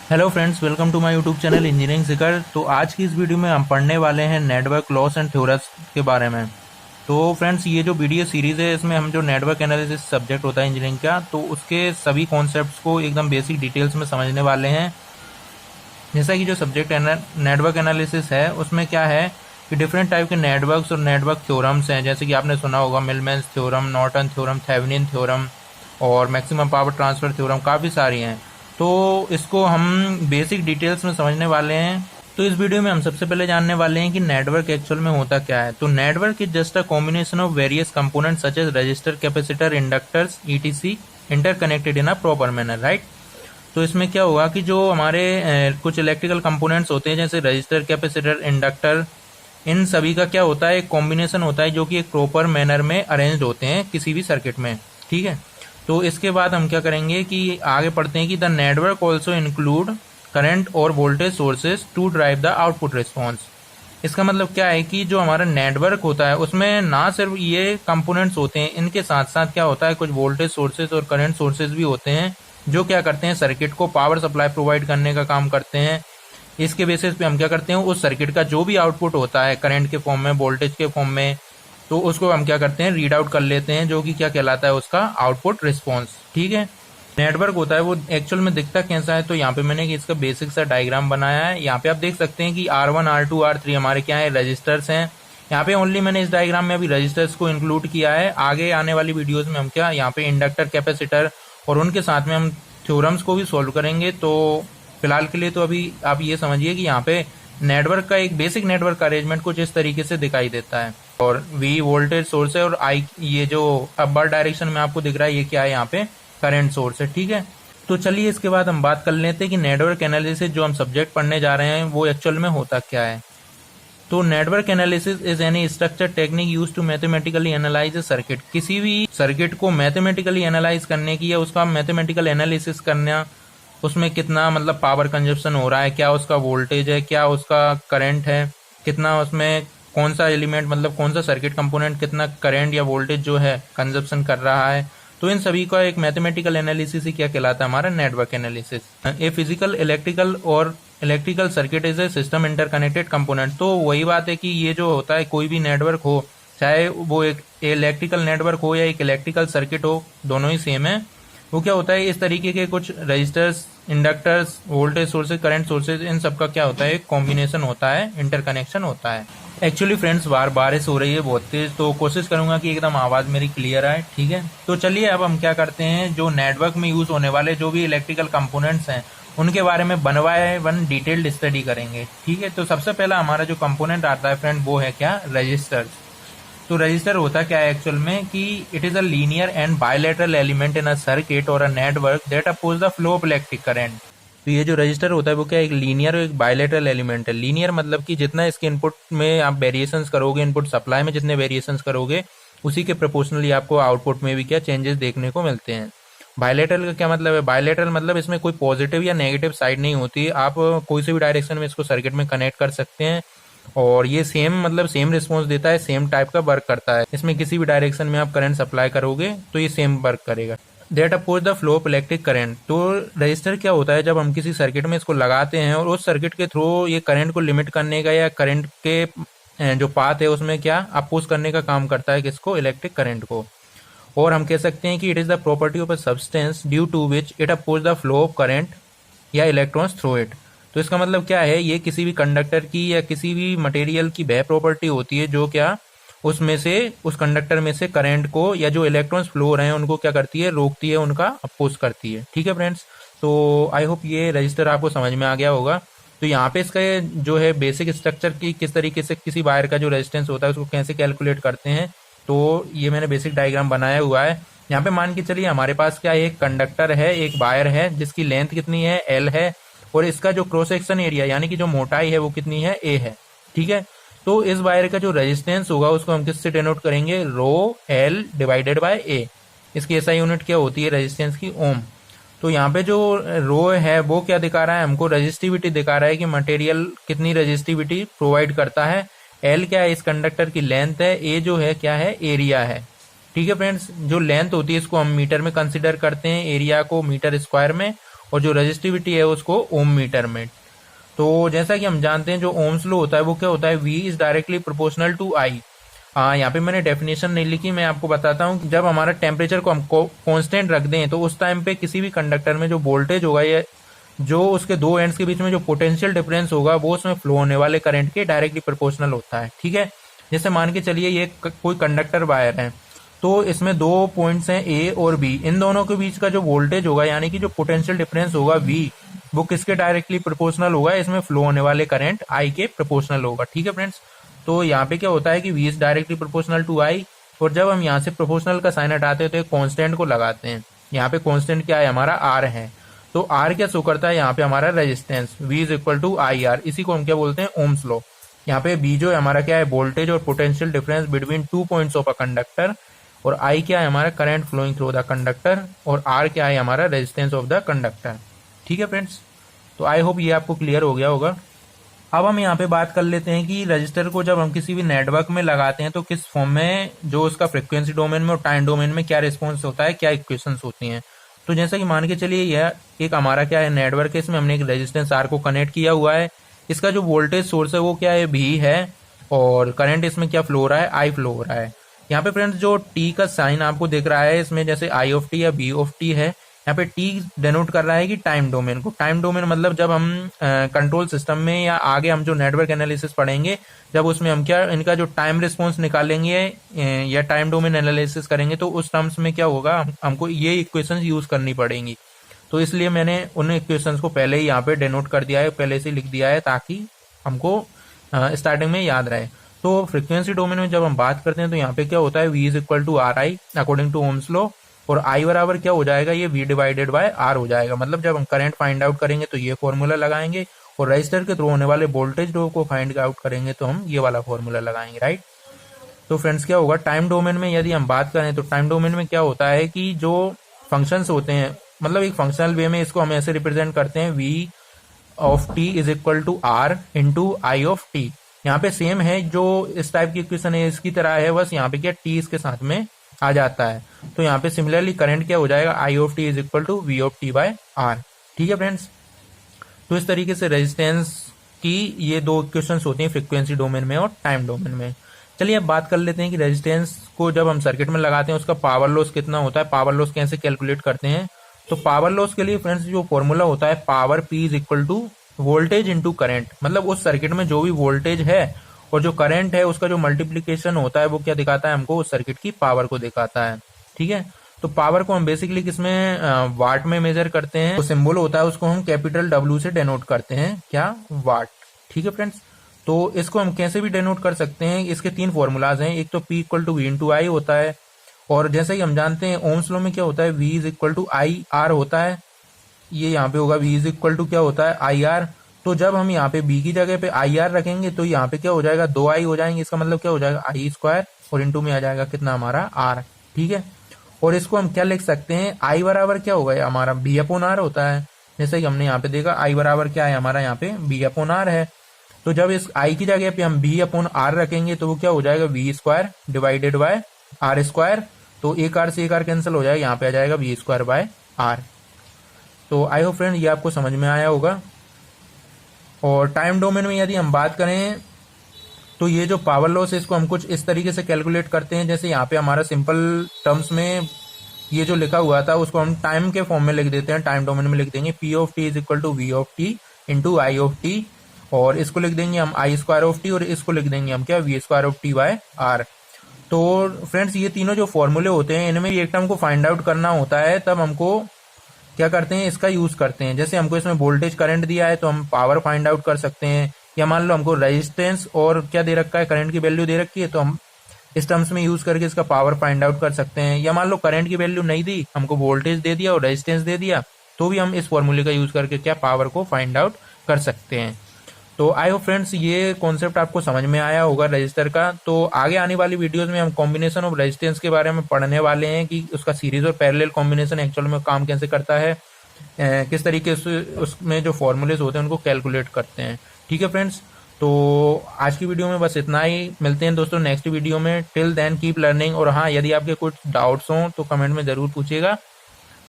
Hello friends, welcome to my YouTube channel engineering seeker. तो आज की इस वीडियो में हम पढ़ने वाले हैं नेटवर्क लॉस एंड थ्योरम्स के बारे में। तो फ्रेंड्स, ये जो वीडियो सीरीज़ है इसमें हम जो नेटवर्क एनालिसिस सब्जेक्ट होता है इंजीनियरिंग का, तो उसके सभी कॉन्सेप्ट्स को एकदम बेसिक डिटेल्स में समझने वाले हैं। जैसा कि जो सब्जेक्ट नेटवर्क एनालिसिस है उसमें क्या है कि डिफरेंट टाइप के नेटवर्क्स और नेटवर्क थ्योरम्स हैं। जैसे कि आपने सुना होगा Millman's theorem, Norton theorem, Thevenin theorem और मैक्सिमम पावर ट्रांसफर थ्योरम, काफ़ी सारी हैं। तो इसको हम बेसिक डिटेल्स में समझने वाले हैं। तो इस वीडियो में हम सबसे पहले जानने वाले हैं कि नेटवर्क एक्चुअल में होता क्या है। तो network is just a combination of various components such as resistor, capacitor, inductors ETC interconnected in a proper manner, right. तो इसमें क्या होगा कि जो हमारे कुछ इलेक्ट्रिकल कंपोनेंट्स होते हैं जैसे रजिस्टर, कैपेसिटर, इंडक्टर, इन सभी का क्या होता है, एक कॉम्बिनेशन होता है जो कि एक प्रॉपर मैनर में अरेंज्ड होते हैं किसी भी सर्किट में, ठीक है। तो इसके बाद हम क्या करेंगे कि आगे पढ़ते हैं कि the network also include current और voltage sources to drive the output response. इसका मतलब क्या है कि जो हमारा नेटवर्क होता है उसमें ना सिर्फ ये कंपोनेंट्स होते हैं, इनके साथ साथ क्या होता है कुछ वोल्टेज सोर्सेज और करंट सोर्सेज भी होते हैं जो क्या करते हैं सर्किट को पावर सप्लाई प्रोवाइड करने का काम करते हैं। इसके बेसिस पे हम क्या करते हैं उस सर्किट का जो भी आउटपुट होता है करंट के फॉर्म में, वोल्टेज के फॉर्म में, तो उसको हम क्या करते हैं रीड आउट कर लेते हैं, जो कि क्या कहलाता है उसका आउटपुट रिस्पॉन्स, ठीक है। नेटवर्क होता है वो एक्चुअल में दिखता कैसा है, तो यहाँ पे मैंने इसका बेसिक सा डायग्राम बनाया है। यहाँ पे आप देख सकते हैं कि R1, R2, R3 हमारे क्या है, रजिस्टर्स हैं। यहाँ पे ओनली मैंने इस डायग्राम में अभी रजिस्टर्स को इंक्लूड किया है। आगे आने वाली वीडियोज में हम क्या यहाँ पे इंडक्टर, कैपेसिटर और उनके साथ में हम थ्योरम्स को भी सोल्व करेंगे। तो फिलहाल के लिए तो अभी आप ये समझिए कि यहाँ पे नेटवर्क का एक बेसिक नेटवर्क अरेंजमेंट कुछ इस तरीके से दिखाई देता है। और V वोल्टेज सोर्स है और I ये जो अपर डायरेक्शन में आपको दिख रहा है ये क्या है, यहाँ पे करंट सोर्स है, ठीक है। तो चलिए इसके बाद हम बात कर लेते हैं कि नेटवर्क एनालिसिस जो हम सब्जेक्ट पढ़ने जा रहे हैं वो एक्चुअल में होता क्या है। तो network analysis is any structure technique use to mathematically analyze a circuit. किसी भी सर्किट को मैथमेटिकली एनालाइज करने की या उसका मैथमेटिकल एनालिसिस करना, उसमें कितना मतलब पावर कंजप्शन हो रहा है, क्या उसका वोल्टेज है, क्या उसका करंट है, कितना उसमें कौन सा एलिमेंट मतलब कौन सा सर्किट कंपोनेंट कितना करंट या वोल्टेज जो है कंजप्शन कर रहा है। तो इन सभी का एक मैथमेटिकल एनालिसिस ही क्या कहलाता है, हमारा network analysis. A physical, electrical और electrical circuit is a system interconnected component. तो वही बात है कि ये जो होता है कोई भी नेटवर्क हो, चाहे वो एक इलेक्ट्रिकल नेटवर्क हो या एक इलेक्ट्रिकल सर्किट हो, दोनों ही सेम है। वो क्या होता है इस तरीके के कुछ resistors, inductors, voltage sources, current sources, इन सब का क्या होता है एक कॉम्बिनेशन होता है, इंटरकनेक्शन होता है। एक्चुअली फ्रेंड्स बारिश हो रही है बहुत तेज, तो कोशिश करूंगा कि एकदम आवाज़ मेरी क्लियर आए, ठीक है। तो चलिए अब हम क्या करते हैं, जो नेटवर्क में यूज़ होने वाले जो भी इलेक्ट्रिकल कंपोनेंट्स हैं उनके बारे में one by one detailed study करेंगे, ठीक है। तो सबसे पहला हमारा जो कंपोनेंट आता है फ्रेंड वो है क्या, रजिस्टर। तो रजिस्टर होता क्या है एक्चुअल में कि it is a linear and bilateral element in a circuit और a network that oppose the flow of electric current. तो ये जो रजिस्टर होता है वो क्या एक लीनियर और एक बायलैटरल एलिमेंट है। लीनियर मतलब कि जितना इसके इनपुट में आप वेरिएशंस करोगे, इनपुट सप्लाई में जितने वेरिएशंस करोगे उसी के प्रोपोर्शनली आपको आउटपुट में भी क्या चेंजेस देखने को मिलते हैं। बायलैटरल का क्या मतलब है, बायलैटरल मतलब इसमें कोई पॉजिटिव या नेगेटिव साइड नहीं होती, आप कोई से भी डायरेक्शन में इसको सर्किट में कनेक्ट कर सकते हैं और ये सेम मतलब सेम रिस्पॉन्स देता है, सेम टाइप का वर्क करता है। इसमें किसी भी डायरेक्शन में आप करंट सप्लाई करोगे तो ये सेम वर्क करेगा। That oppose the flow of electric current. तो रजिस्टर क्या होता है, जब हम किसी सर्किट में इसको लगाते हैं और उस सर्किट के थ्रू ये करंट को लिमिट करने का या करंट के जो पाथ है उसमें क्या अपोज करने का काम करता है, किसको, इलेक्ट्रिक करंट को। और हम कह सकते हैं कि it is the property of a substance due to which it oppose the flow of current या इलेक्ट्रॉन्स थ्रू इट। तो इसका मतलब क्या है, ये किसी भी कंडक्टर की या किसी भी मटेरियल की वह प्रॉपर्टी होती है जो क्या उसमें से, उस कंडक्टर में से करंट को या जो इलेक्ट्रॉन्स फ्लो हो रहे हैं उनको क्या करती है, रोकती है, उनका अपोज करती है, ठीक है फ्रेंड्स। तो आई होप ये रजिस्टर आपको समझ में आ गया होगा। तो यहाँ पे इसका जो है बेसिक स्ट्रक्चर की किस तरीके से किसी वायर का जो रेजिस्टेंस होता है उसको कैसे कैलकुलेट करते हैं, तो ये मैंने बेसिक डायग्राम बनाया हुआ है। यहाँ पे मान के चलिए हमारे पास क्या एक कंडक्टर है, एक वायर है जिसकी लेंथ कितनी है, L है, और इसका जो क्रॉस सेक्शन एरिया यानी कि जो मोटाई है वो कितनी है, A है, ठीक है। तो इस वायर का जो रेजिस्टेंस होगा उसको हम किससे डिनोट करेंगे, रो L डिवाइडेड बाय A। इसकी SI यूनिट क्या होती है रेजिस्टेंस की, ओम। तो यहाँ पे जो रो है वो क्या दिखा रहा है हमको, रेजिस्टिविटी दिखा रहा है कि मटेरियल कितनी रेजिस्टिविटी प्रोवाइड करता है। L क्या है, इस कंडक्टर की लेंथ है, A जो है क्या है, एरिया है, ठीक है फ्रेंड्स। जो लेंथ होती है इसको हम मीटर में कंसिडर करते हैं, एरिया को मीटर स्क्वायर में, और जो रजिस्टिविटी है उसको ओम मीटर में। तो जैसा कि हम जानते हैं जो ओम्स लॉ होता है वो क्या होता है, V is directly proportional to I। हाँ, यहाँ पे मैंने डेफिनेशन नहीं लिखी, मैं आपको बताता हूँ कि जब हमारा टेम्परेचर को हम कांस्टेंट रख दें तो उस टाइम पे किसी भी कंडक्टर में जो वोल्टेज होगा या जो उसके दो एंड्स के बीच में जो पोटेंशियल डिफरेंस होगा वो उसमें फ्लो होने वाले करंट के डायरेक्टली प्रोपोर्शनल होता है। ठीक है, जैसे मान के चलिए ये कोई कंडक्टर वायर है, तो इसमें दो पॉइंट्स हैं A और B, इन दोनों के बीच का जो वोल्टेज होगा यानी कि जो पोटेंशियल डिफरेंस होगा V, वो किसके डायरेक्टली प्रोपोर्शनल होगा, इसमें फ्लो होने वाले करंट I के प्रोपोर्शनल होगा। ठीक है फ्रेंड्स, तो यहाँ पे क्या होता है कि V is directly proportional to I, और जब हम यहाँ से प्रोपोर्शनल का साइन हटाते हैं तो एक कांस्टेंट को लगाते हैं। यहाँ पे कांस्टेंट क्या है, हमारा R है। तो R क्या शो करता है, यहाँ पे हमारा resistance V is equal to IR, इसी को हम क्या बोलते हैं, ओम्स लॉ। यहाँ पे B जो है हमारा क्या है, वोल्टेज और potential difference between 2 points of a conductor, और I क्या है हमारा current flowing through the conductor, और R क्या है हमारा रेजिस्टेंस ऑफ द कंडक्टर। ठीक है फ्रेंड्स, तो आई होप ये आपको क्लियर हो गया होगा। अब हम यहाँ पे बात कर लेते हैं कि रजिस्टर को जब हम किसी भी नेटवर्क में लगाते हैं तो किस फॉर्म में, जो उसका फ्रीक्वेंसी डोमेन में और टाइम डोमेन में क्या रिस्पॉन्स होता है, क्या इक्वेशंस होती हैं। तो जैसा कि मान के चलिए यह एक हमारा क्या है नेटवर्क है, इसमें हमने एक रेजिस्टेंस R को कनेक्ट किया हुआ है, इसका जो वोल्टेज सोर्स है वो क्या है, V है, और करंट इसमें क्या फ्लो हो रहा है, I फ्लो हो रहा है। यहाँ पे फ्रेंड्स जो T का साइन आपको दिख रहा है इसमें, जैसे I ऑफ टी या B ऑफ टी है, यहाँ पे T डेनोट कर रहा है कि टाइम डोमेन को। टाइम डोमेन मतलब जब हम कंट्रोल सिस्टम में या आगे हम जो नेटवर्क एनालिसिस पढ़ेंगे, जब उसमें हम क्या इनका जो टाइम रिस्पॉन्स निकालेंगे या टाइम डोमेन एनालिसिस करेंगे, तो उस टर्म्स में क्या होगा, हमको ये इक्वेशंस यूज करनी पड़ेंगी। तो इसलिए मैंने उन इक्वेशंस को पहले ही यहाँ पे डेनोट कर दिया है, पहले से लिख दिया है, ताकि हमको स्टार्टिंग में याद रहे। तो फ्रीक्वेंसी डोमेन में जब हम बात करते हैं तो यहाँ पे क्या होता है, V is equal to RI according to Ohm's law, और I बराबर क्या हो जाएगा, ये V डिवाइडेड बाय R हो जाएगा। मतलब जब हम करंट फाइंड आउट करेंगे तो ये फॉर्मूला लगाएंगे, और रजिस्टर के थ्रू होने वाले वोल्टेज ड्रॉप को फाइंड आउट करेंगे तो हम ये वाला फॉर्मूला लगाएंगे, राइट। तो फ्रेंड्स क्या होगा, टाइम डोमेन में यदि हम बात करें तो टाइम डोमेन में क्या होता है कि जो फंक्शंस होते हैं, मतलब एक फंक्शनल वे में इसको हम ऐसे रिप्रेजेंट करते हैं, V of t is equal to R into I of t. यहाँ पे सेम है, जो इस टाइप की इक्वेशन है इसकी तरह है, बस यहाँ पे क्या T इसके साथ में आ जाता है। तो यहाँ पे सिमिलरली करंट क्या हो जाएगा, I of t is equal to V of t by R। ठीक है फ्रेंड्स, तो इस तरीके से रेजिस्टेंस की ये दो इक्वेशंस होती हैं फ्रीक्वेंसी डोमेन में और टाइम डोमेन में। चलिए अब बात कर लेते हैं कि रेजिस्टेंस को जब हम सर्किट में लगाते हैं उसका पावर लॉस कितना होता है, पावर लॉस कैसे कैलकुलेट करते हैं। तो पावर लॉस के लिए फ्रेंड्स जो फॉर्मूला होता है, power P is equal to voltage into current, मतलब उस सर्किट में जो भी वोल्टेज है और जो करंट है उसका जो मल्टीप्लीकेशन होता है वो क्या दिखाता है, हमको उस सर्किट की पावर को दिखाता है। ठीक है, तो पावर को हम बेसिकली किसमें, वाट में मेजर करते हैं। तो सिंबल होता है उसको हम कैपिटल W से डेनोट करते हैं, क्या, वाट। ठीक है फ्रेंड्स, तो इसको हम कैसे भी डेनोट कर सकते हैं, इसके तीन फॉर्मूलाज हैं। एक तो P equal to V into I होता है, और जैसे ही हम जानते हैं ओम्स लॉ में क्या होता है, V is equal to IR होता है। ये यहाँ पे होगा V इज इक्वल टू क्या होता है, IR। तो जब हम यहाँ पे B की जगह पे IR रखेंगे तो यहाँ पे क्या हो जाएगा, 2I हो जाएंगे, इसका मतलब क्या हो जाएगा, I स्क्वायर, और इंटू में आ जाएगा कितना हमारा R। ठीक है, और इसको हम क्या लिख सकते हैं, I बराबर क्या होगा हमारा, B अपॉन R होता है। जैसे कि हमने यहाँ पे देखा I बराबर क्या है हमारा, यहाँ पे B अपॉन R है। तो जब इस I की जगह पे हम B अपॉन R रखेंगे तो वो क्या हो जाएगा, V square divided by R square. तो एक R से एक R कैंसिल हो जाएगा, यहाँ पे आ जाएगा V स्क्वायर बाय R। तो आई होप फ्रेंड ये आपको समझ में आया होगा। और टाइम डोमेन में यदि हम बात करें तो ये जो पावर लॉस है इसको हम कुछ इस तरीके से कैलकुलेट करते हैं। जैसे यहाँ पे हमारा सिंपल टर्म्स में ये जो लिखा हुआ था उसको हम टाइम के फॉर्म में लिख देते हैं, टाइम डोमेन में लिख देंगे P of t is equal to V of t into I of t, और इसको लिख देंगे हम I स्क्वायर ऑफ टी, और इसको लिख देंगे हम क्या, V square of t by R। तो फ्रेंड्स ये तीनों जो फॉर्मूले होते हैं इनमें एक टर्म को फाइंड आउट करना होता है, तब हमको क्या करते हैं, इसका यूज करते हैं। जैसे हमको इसमें वोल्टेज करंट दिया है तो हम पावर फाइंड आउट कर सकते हैं, या मान लो हमको रेजिस्टेंस और क्या दे रखा है, करंट की वैल्यू दे रखी है, तो हम इस टर्म्स में यूज करके इसका पावर फाइंड आउट कर सकते हैं। या मान लो करंट की वैल्यू नहीं दी, हमको वोल्टेज दे दिया और रेजिस्टेंस दे दिया, तो भी हम इस फॉर्मूले का यूज करके क्या पावर को फाइंड आउट कर सकते हैं। तो आई होप फ्रेंड्स ये कॉन्सेप्ट आपको समझ में आया होगा रजिस्टर का। तो आगे आने वाली वीडियोस में हम कॉम्बिनेशन ऑफ रेजिस्टेंस के बारे में पढ़ने वाले हैं कि उसका सीरीज और पैरेलल कॉम्बिनेशन एक्चुअल में काम कैसे करता है, किस तरीके से उसमें जो फॉर्मूलेज होते हैं उनको कैलकुलेट करते हैं। ठीक है फ्रेंड्स, तो आज की वीडियो में बस इतना ही। मिलते हैं दोस्तों नेक्स्ट वीडियो में। Till then keep learning. और हाँ, यदि आपके कुछ डाउट्स हों तो कमेंट में ज़रूर पूछिएगा।